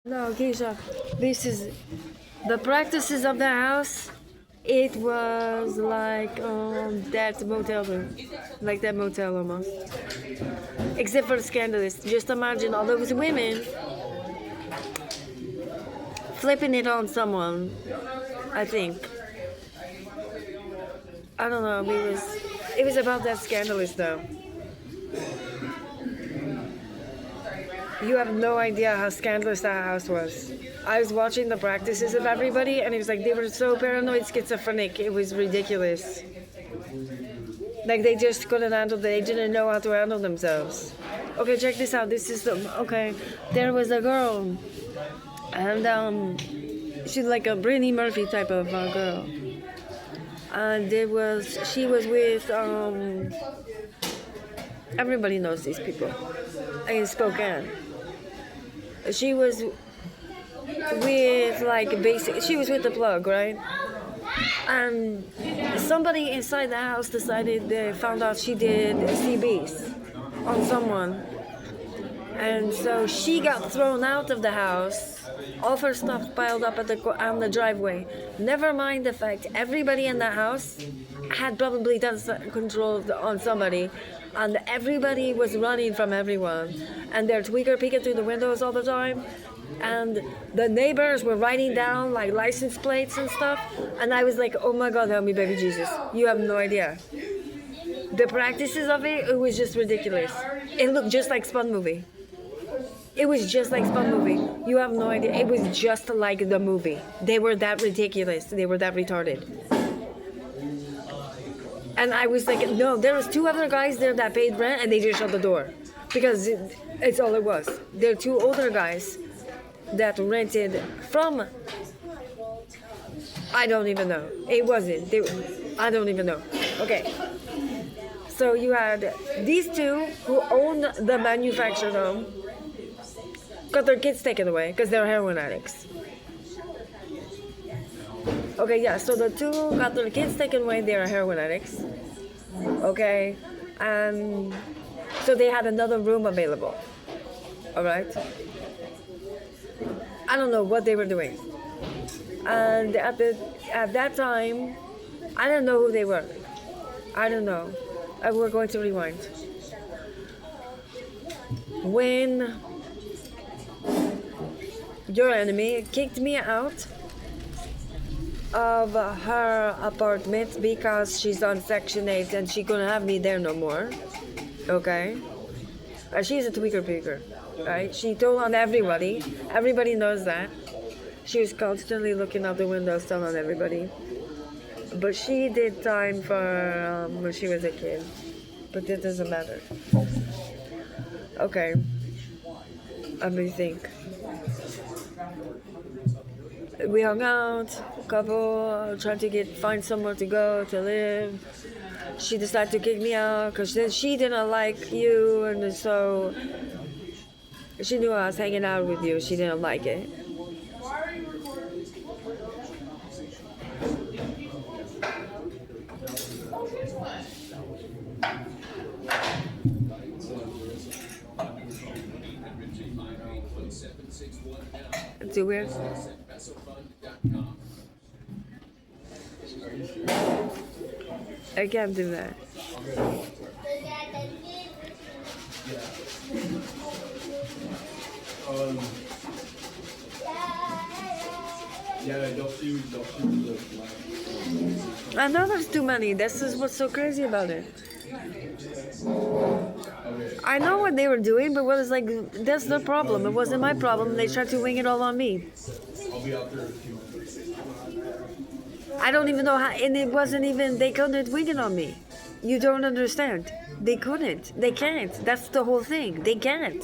No, Keisha, this is the practices of the house. It was like that motel room, like that motel almost. Except for the scandalous. Just imagine all those women flipping it on someone. I think. I don't know. It was about that scandalous though. You have no idea how scandalous that house was. I was watching the practices of everybody, and it was like they were so paranoid, schizophrenic. It was ridiculous. Like they just couldn't handle. They didn't know how to handle themselves. Okay, check this out. This is the okay. There was a girl, and she's like a Brittany Murphy type of girl. And she was with everybody knows these people in Spokane. She was with like basic. She was with the plug, right? And somebody inside the house decided they found out she did CBs on someone, and so she got thrown out of the house. All of her stuff piled up on the driveway. Never mind the fact everybody in the house had probably done control on somebody, and everybody was running from everyone, and they're tweaker peeking through the windows all the time, and the neighbors were writing down like license plates and stuff, and I was like, oh my God, help me, baby Jesus. You have no idea. The practices of it was just ridiculous. It looked just like Spun movie. It was just like Spun movie. You have no idea. It was just like the movie. They were that ridiculous. They were that retarded. And I was like, no, there was two other guys there that paid rent, and they just shut the door. Because it's all it was. They're two older guys that rented from, I don't even know. It wasn't. I don't even know. Okay. So you had these two who owned the manufactured home, got their kids taken away because they're heroin addicts. Okay, yeah, so the two got their kids taken away, they are heroin addicts. Okay, and so they had another room available. Alright? I don't know what they were doing. And at that time, I don't know who they were. I don't know. We're going to rewind. When your enemy kicked me out of her apartment because she's on Section 8 and she couldn't have me there no more. Okay? She's a tweaker peeker. Right? She told on everybody. Everybody knows that. She was constantly looking out the windows telling everybody. But she did time for when she was a kid. But it doesn't matter. Okay. Let me think. We hung out, couple, tried to find somewhere to go, to live. She decided to kick me out because then she didn't like you, and so she knew I was hanging out with you. She didn't like it. It's weird. I can't do that. I know there's too many. This is what's so crazy about it. I know what they were doing, but what is like, that's their problem. It wasn't my problem. They tried to wing it all on me. I don't even know how, and it wasn't even, they couldn't wing it on me. You don't understand. They couldn't. They can't. That's the whole thing. They can't.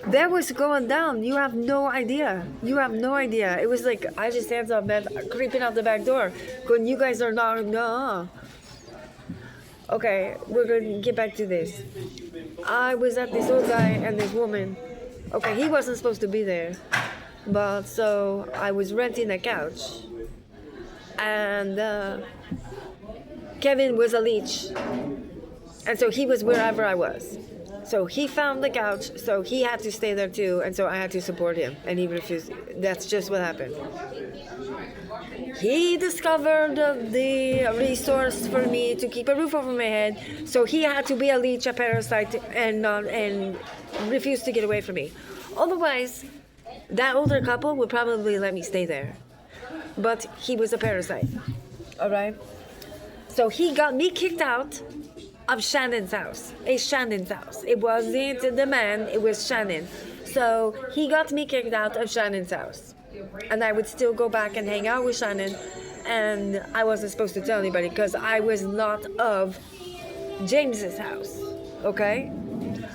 That was going down. You have no idea. You have no idea. It was like, I just hands up, man, creeping out the back door. Going, you guys are not, no. Okay, we're going to get back to this. I was at this old guy and this woman. Okay, he wasn't supposed to be there. But so I was renting a couch. And Kevin was a leech, and so he was wherever I was. So he found the couch, so he had to stay there too, and so I had to support him, and he refused. That's just what happened. He discovered the resource for me to keep a roof over my head, so he had to be a leech, a parasite, and refuse to get away from me. Otherwise, that older couple would probably let me stay there. But he was a parasite, all right? So he got me kicked out of Shannon's house. It's Shannon's house. It wasn't the man, it was Shannon. So he got me kicked out of Shannon's house. And I would still go back and hang out with Shannon. And I wasn't supposed to tell anybody because I was not of James's house. Okay?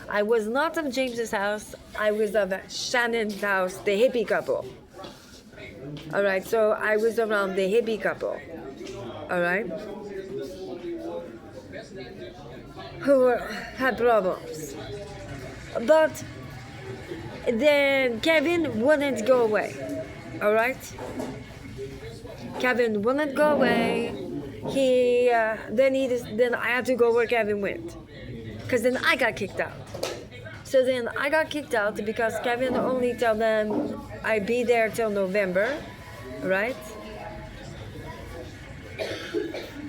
I was not of James's house. I was of Shannon's house, the hippie couple. Alright, so I was around the hippie couple. Alright? Who had problems. But then Kevin wouldn't go away. Alright? Kevin wouldn't go away. Then I had to go where Kevin went. Because then I got kicked out. So then I got kicked out because Kevin only told them I'd be there till November. Right?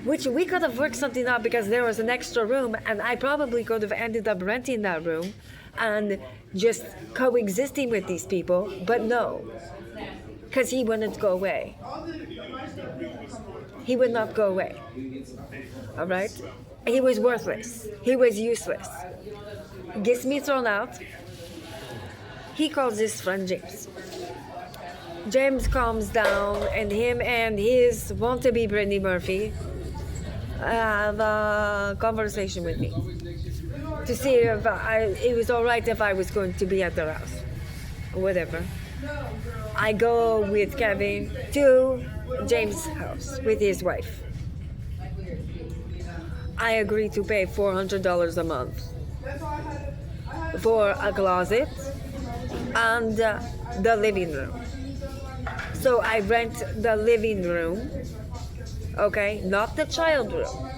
Which we could have worked something out because there was an extra room and I probably could have ended up renting that room and just coexisting with these people, but no, because he wouldn't go away. He would not go away. All right? He was worthless. He was useless. Gets me thrown out. He calls his friend James. James calms down and him and his want-to-be Brittany Murphy have a conversation with me to see if it was all right if I was going to be at their house or whatever. I go with Kevin to James' house with his wife. I agree to pay $400 a month for a closet and the living room. So I rent the living room, okay, not the child room,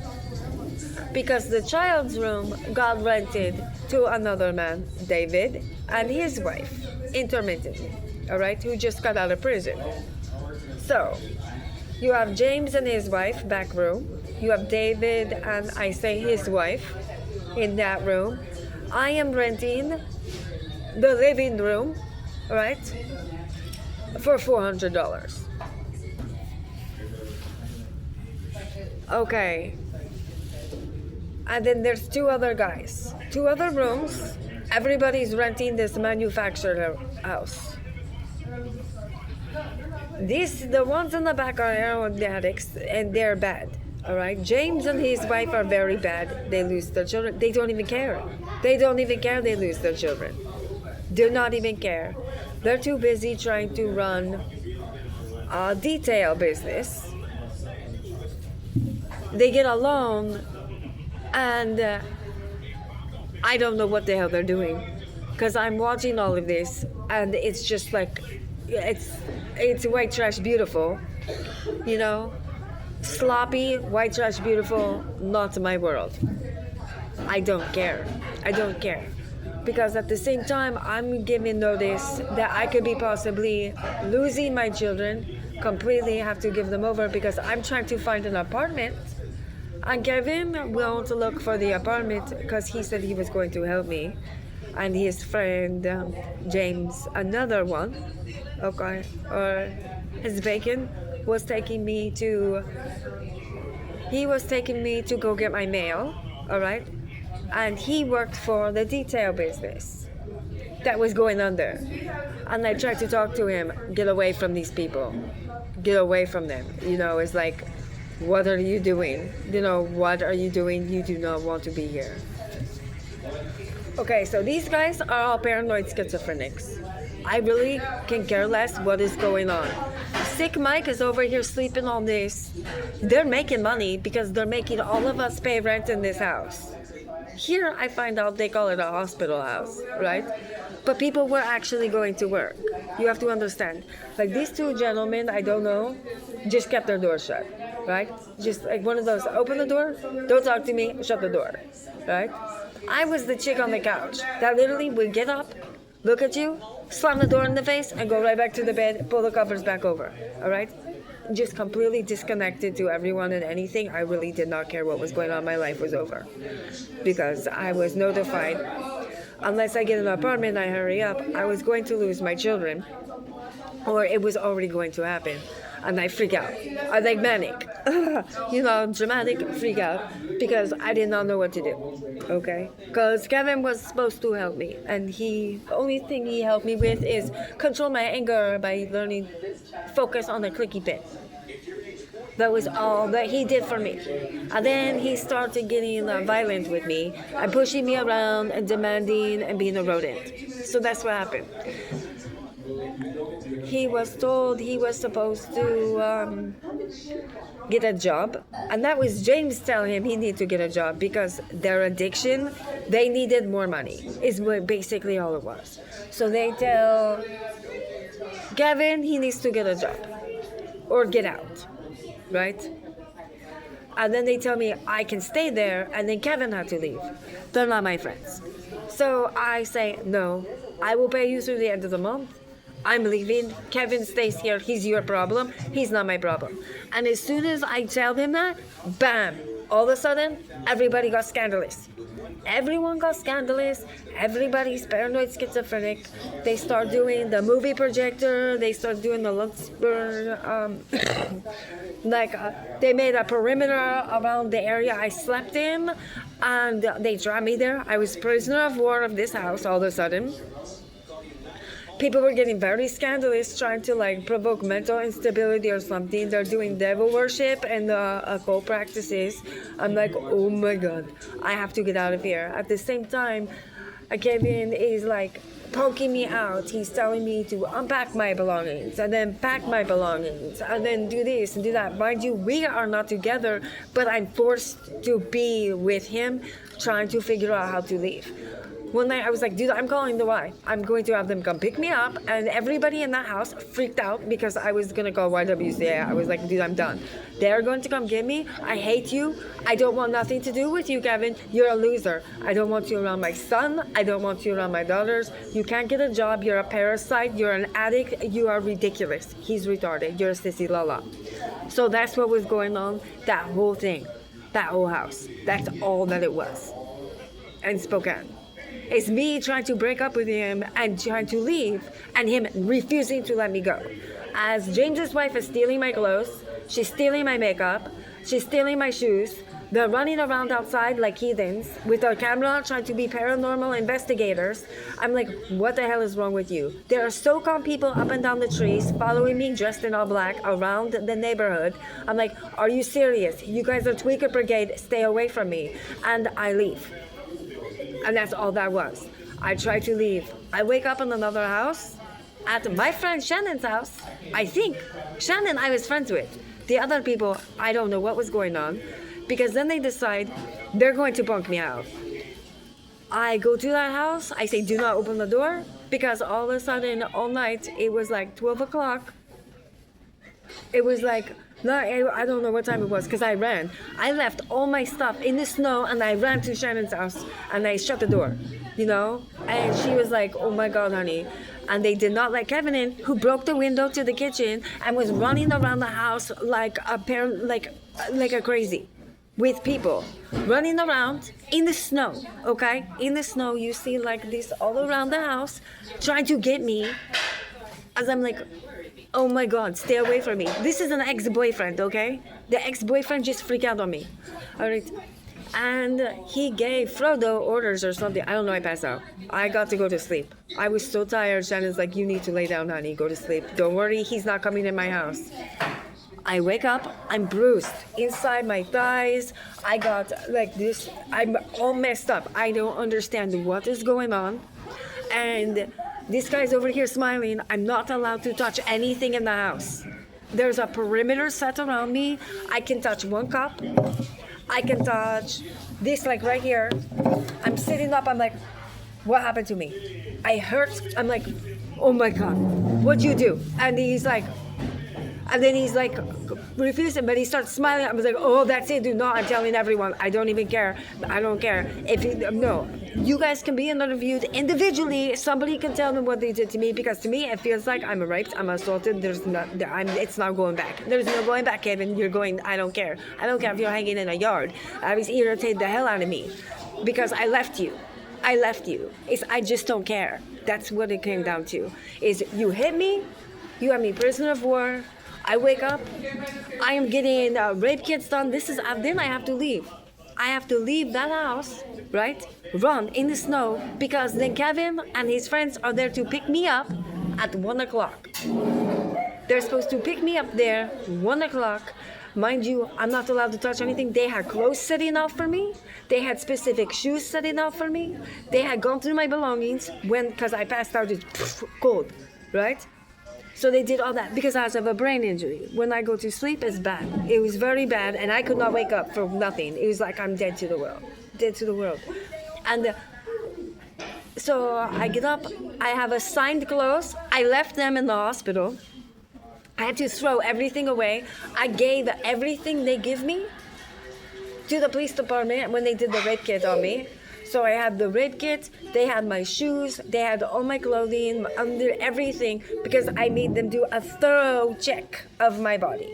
because the child's room got rented to another man, David, and his wife, intermittently, all right, who just got out of prison. So you have James and his wife, back room. You have David and I say his wife in that room. I am renting the living room, all right, for $400. Okay. And then there's two other guys. Two other rooms. Everybody's renting this manufactured house. The ones in the back are aeronautics and they're bad. Alright? James and his wife are very bad. They lose their children. They don't even care. They don't even care they lose their children. Do not even care. They're too busy trying to run a detail business. They get a loan and I don't know what the hell they're doing because I'm watching all of this and it's just like it's white trash beautiful, you know, sloppy white trash beautiful, not my world. I don't care because at the same time I'm giving notice that I could be possibly losing my children completely, have to give them over because I'm trying to find an apartment. And Kevin won't look for the apartment because he said he was going to help me. And his friend James, another one, okay, or his bacon, was taking me to go get my mail, all right? And he worked for the detail business that was going under. And I tried to talk to him, get away from these people, get away from them. You know, it's like, what are you doing? You know, what are you doing? You do not want to be here. Okay, so these guys are all paranoid schizophrenics. I really can care less what is going on. Sick Mike is over here sleeping on this. They're making money because they're making all of us pay rent in this house. Here, I find out they call it a hospital house, right? But people were actually going to work. You have to understand. Like these two gentlemen, I don't know, just kept their doors shut. right? Just like one of those, open the door, don't talk to me, shut the door, right? I was the chick on the couch that literally would get up, look at you, slam the door in the face, and go right back to the bed, pull the covers back over, all right? Just completely disconnected to everyone and anything. I really did not care what was going on. My life was over because I was notified, unless I get an apartment, I hurry up, I was going to lose my children, or it was already going to happen. And I freak out. I like manic, dramatic freak out because I did not know what to do. Okay, because Kevin was supposed to help me, and the only thing he helped me with is control my anger by learning focus on the clicky bit. That was all that he did for me. And then he started getting violent with me and pushing me around and demanding and being a rodent. So that's what happened. He was told he was supposed to get a job, and that was James telling him he needed to get a job because their addiction, they needed more money, is what basically all it was. So they tell Gavin he needs to get a job or get out, right? And then they tell me I can stay there, and then Kevin had to leave. They're not my friends. So I say, no, I will pay you through the end of the month. I'm leaving. Kevin stays here. He's your problem. He's not my problem. And as soon as I tell him that, bam, all of a sudden, everybody got scandalous. Everyone got scandalous. Everybody's paranoid schizophrenic. They start doing the movie projector. They start doing the Luxburn. They made a perimeter around the area I slept in. And they dragged me there. I was prisoner of war of this house all of a sudden. People were getting very scandalous, trying to provoke mental instability or something. They're doing devil worship and occult practices. I'm like, oh my God, I have to get out of here. At the same time, Kevin is poking me out. He's telling me to unpack my belongings and then pack my belongings and then do this and do that. Mind you, we are not together, but I'm forced to be with him, trying to figure out how to leave. One night I was like, dude, I'm calling the Y. I'm going to have them come pick me up. And everybody in that house freaked out because I was going to call YWCA. I was like, dude, I'm done. They're going to come get me. I hate you. I don't want nothing to do with you, Kevin. You're a loser. I don't want you around my son. I don't want you around my daughters. You can't get a job. You're a parasite. You're an addict. You are ridiculous. He's retarded. You're a sissy lala. So that's what was going on. That whole thing. That whole house. That's all that it was. And Spokane. It's me trying to break up with him and trying to leave, and him refusing to let me go. As James's wife is stealing my clothes, she's stealing my makeup, she's stealing my shoes. They're running around outside like heathens with a camera trying to be paranormal investigators. I'm like, what the hell is wrong with you? There are SoCon people up and down the trees following me dressed in all black around the neighborhood. I'm like, are you serious? You guys are Tweaker Brigade, stay away from me. And I leave. And that's all that was. I tried to leave. I wake up in another house, at my friend Shannon's house. I think Shannon I was friends with. The other people, I don't know what was going on, because then they decide they're going to bunk me out. I go to that house. I say, do not open the door, because all of a sudden, all night, it was 12 o'clock. It was no, I don't know what time it was because I ran. I left all my stuff in the snow and I ran to Shannon's house and I shut the door, And she was like, oh my God, honey. And they did not let Kevin in, who broke the window to the kitchen and was running around the house like a crazy, with people running around in the snow, okay? In the snow, you see this all around the house, trying to get me, as I'm like, oh my God, stay away from me. This is an ex-boyfriend, okay? The ex-boyfriend just freaked out on me. All right. And he gave Frodo orders or something. I don't know, I passed out. I got to go to sleep. I was so tired. Shannon's like, you need to lay down, honey. Go to sleep. Don't worry, he's not coming in my house. I wake up, I'm bruised. Inside my thighs, I got this. I'm all messed up. I don't understand what is going on. And this guy's over here smiling. I'm not allowed to touch anything in the house. There's a perimeter set around me. I can touch one cup. I can touch this right here. I'm sitting up. I'm like, what happened to me? I hurt. I'm like, oh my God, what'd you do? And he's like, And then he's like refusing, but he starts smiling. I was like, oh, that's it. Do not. I'm telling everyone. I don't even care. I don't care. If you, no, you guys can be interviewed individually. Somebody can tell me what they did to me, because to me it feels like I'm raped, I'm assaulted. It's not going back. There's no going back, Kevin. You're going. I don't care. I don't care if you're hanging in a yard. I was irritated the hell out of me because I left you. I just don't care. That's what it came down to. Is you hit me, you have me prisoner of war. I wake up, I am getting rape kits done. Then I have to leave. I have to leave that house, right? Run in the snow, because then Kevin and his friends are there to pick me up at 1 o'clock. They're supposed to pick me up there 1 o'clock. Mind you, I'm not allowed to touch anything. They had clothes setting out for me. They had specific shoes setting out for me. They had gone through my belongings because I passed out, it's cold, right? So they did all that because I have a brain injury. When I go to sleep, it's bad. It was very bad, and I could not wake up for nothing. It was like I'm dead to the world. And so I get up. I have assigned clothes. I left them in the hospital. I had to throw everything away. I gave everything they give me to the police department when they did the rape kit on me. So I had the rape kit, they had my shoes, they had all my clothing, under everything, because I made them do a thorough check of my body.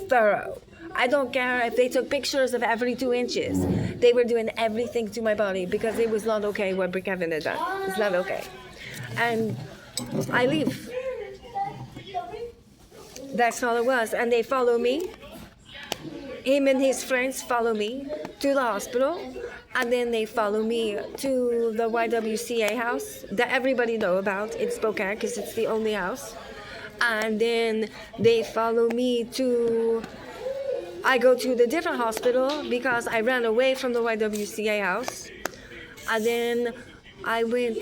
Thorough. I don't care if they took pictures of every 2 inches. They were doing everything to my body because it was not okay what Kevin had done. It's not okay. And I leave. That's all it was. And they follow me. Him and his friends follow me to the hospital, and then they follow me to the YWCA house that everybody know about in Spokane because it's the only house. And then they follow me to, I go to the different hospital because I ran away from the YWCA house. And then I went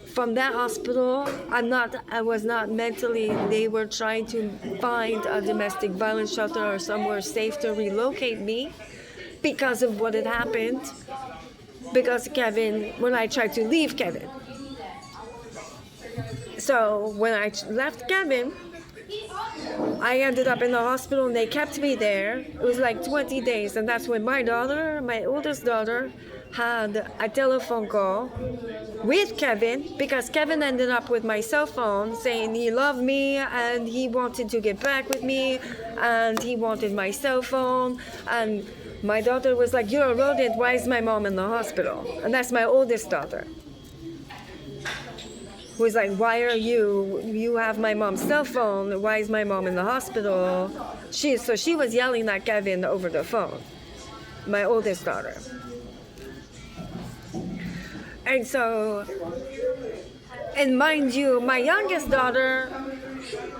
from that hospital. I was not mentally, they were trying to find a domestic violence shelter or somewhere safe to relocate me because of what had happened. Because Kevin, when I tried to leave Kevin. So when I left Kevin, I ended up in the hospital and they kept me there. It was like 20 days, and that's when my oldest daughter, had a telephone call with Kevin, because Kevin ended up with my cell phone saying he loved me and he wanted to get back with me and he wanted my cell phone. And my daughter was like, "You're a rodent, why is my mom in the hospital?" And that's my oldest daughter. Who was like, "Why are you have my mom's cell phone, why is my mom in the hospital?" So she was yelling at Kevin over the phone, my oldest daughter. And so, and mind you, my youngest daughter,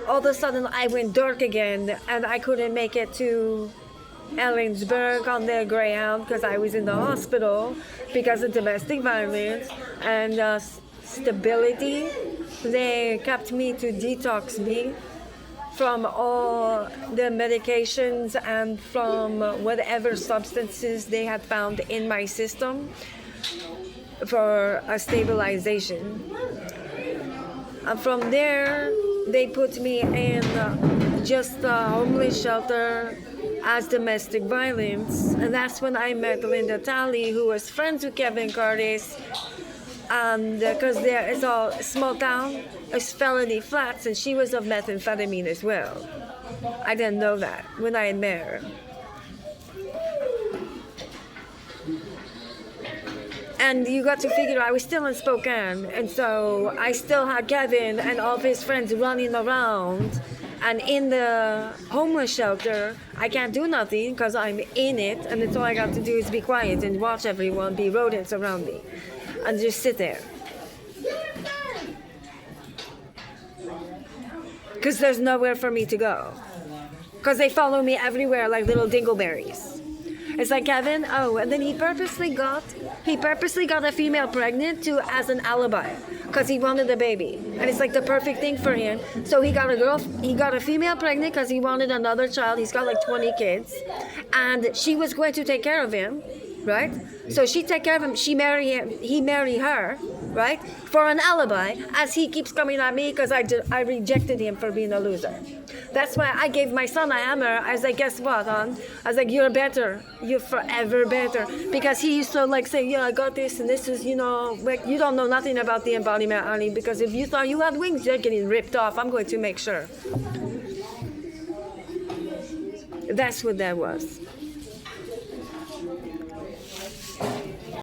all of a sudden I went dark again and I couldn't make it to Ellensburg on the Greyhound because I was in the hospital because of domestic violence and stability. They kept me to detox me from all the medications and from whatever substances they had found in my system for a stabilization. And from there, they put me in just a homeless shelter as domestic violence. And that's when I met Linda Talley, who was friends with Kevin Curtis. And because there is a small town, it's felony flats, and she was of methamphetamine as well. I didn't know that when I had met her. And you got to figure I was still in Spokane, and so I still had Kevin and all of his friends running around. And in the homeless shelter, I can't do nothing because I'm in it, and it's all I got to do is be quiet and watch everyone be rodents around me and just sit there. Because there's nowhere for me to go. Because they follow me everywhere like little dingleberries. It's like, Kevin, and then he purposely got a female pregnant as an alibi because he wanted a baby. And it's like the perfect thing for him. So he got a female pregnant because he wanted another child. He's got like 20 kids. And she was going to take care of him, right? So she take care of him, he marry her, right? For an alibi, as he keeps coming at me because I rejected him for being a loser. That's why I gave my son a hammer. I was like, guess what, hon? I was like, you're better. You're forever better. Because he used to like say, yeah, I got this and this is, like, you don't know nothing about the embodiment, honey, because if you thought you had wings, you're getting ripped off. I'm going to make sure. That's what that was.